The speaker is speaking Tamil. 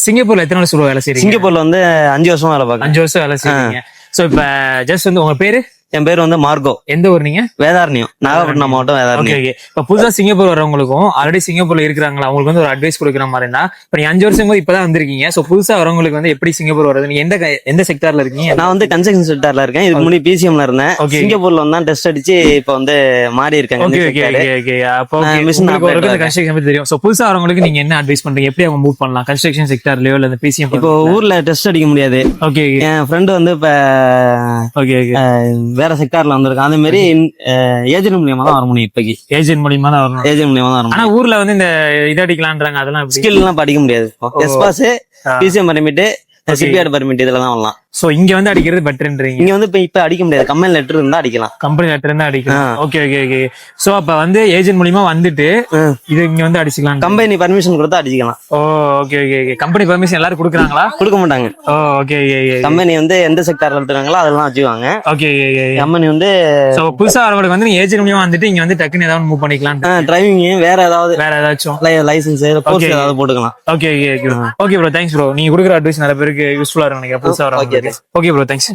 சிங்கப்பூர்ல எத்தனை வருஷம் வேலை செய்றீங்க? சிங்கப்பூர்ல வந்து 5 வருஷமா வேலை பார்க்கறேன். 5 வருஷம் வேலை செய்றீங்க. சோ இப்ப ஜஸ்ட் வந்து உங்க பேரு? என் பேர் வந்து மார்கோ. எந்த ஊர் நீங்க? வேதாரண்யம், நாகப்பட்டினம் மாவட்டம் வேதாரண்யம். ஓகே. இப்ப புதுசா சிங்கப்பூர் வரவங்களுக்கும் ஆல்ரெடி சிங்கப்பூர்ல இருக்கிறாங்களா அவங்களுக்கு வந்து ஒரு அட்வைஸ் கொடுக்குற மாதிரி இருந்தா, இப்ப நீங்க 5 வருஷம் இப்பதான் வந்திருக்கீங்க. சோ புதுசா வரவங்களுக்கு வந்து எப்படி சிங்கப்பூர் வருது? நீங்க எந்த செக்டார்ல இருக்கீங்க? நான் வந்து கன்ஸ்ட்ரக்ஷன் செக்டார்ல இருக்கேன். இதுக்கு முன்னாடி பிசிஎம்ல இருந்தேன். சிங்கப்பூர்ல வந்து டெஸ்ட் அடிச்சு இப்ப வந்து மாறி இருக்கேன். அப்போ கன்ஸ்ட்ரக்ஷன் பத்தி தெரியும். சோ புதுசா வரவங்களுக்கு நீங்க என்ன அட்வைஸ் பண்றீங்க? எப்படி அவங்க மூவ் பண்ணலாம் கன்ஸ்ட்ரக்ஷன் செக்டார்லயோ இல்ல பிசிஎம்? இப்போ ஊர்ல டெஸ்ட் அடிக்க முடியாது. ஓகே. என் ஃப்ரெண்டு வந்து இப்ப வேற செக்டார்ல வந்திருக்கான். அதே மாதிரி ஏஜென்ட் மூலியமா தான் வர முடியும். இப்போக்கி ஏஜென்ட் மூலியமா தான் வரணும். ஏஜென்ட் மூலியமா தான் வரணும். ஆனா ஊர்ல வந்து இந்த இது அடிக்கலான்றாங்க. அதெல்லாம் ஸ்கில் எல்லாம் படிக்க முடியாது. எஸ்பாஸ், பிசிஎம் பர்மிட், சிபிஆர் பர்மிட் இதுல தான் வரலாம். சோ இங்க வந்து அடிக்கிறது பெட்டர்ன்றீங்க. இங்க வந்து இப்ப அடிக்க முடியாது. கம்பெனி லெட்டர் இருந்தா அடிக்கலாம். கம்பெனி லெட்டர் இருந்தா அடிக்கலாம். ஓகே. சோ அப்ப வந்து ஏஜென்ட் மூலியமா வந்துட்டு இது இங்க வந்து அடிச்சுக்கலாம். கம்பெனி பர்மிஷன் கொடுத்தா அடிச்சுக்கலாம். ஓகே. கம்பெனி பர்மிஷன் எல்லாரும் கொடுக்குறாங்களா? கொடுக்க மாட்டாங்க. ஓகே. கம்பெனி வந்து எந்த செக்டார்ல எடுத்துறாங்களோ அதெல்லாம் வச்சுக்குவாங்க. ஓகே. கம்பெனி வந்து சோ புதுசா வரவங்களுக்கு வந்து நீங்க ஏஜென்ட் மூலியமா வந்துட்டு இங்க வந்து டக்குன்னு ஏதாவது மூவ் பண்ணிக்கலாம். டிரைவிங் வேற ஏதாச்சும் லைசன்ஸ் கோர்ஸ் ஏதாவது போட்டுக்கலாம். Okay bro, thanks bro. நீங்க கொடுக்குற அட்வைஸ் நிறைய பேருக்கு யூஸ்ஃபுல்லா இருக்கும் நினைக்கிறேன் புதுசா வரவங்களுக்கு. Okay bro, thanks.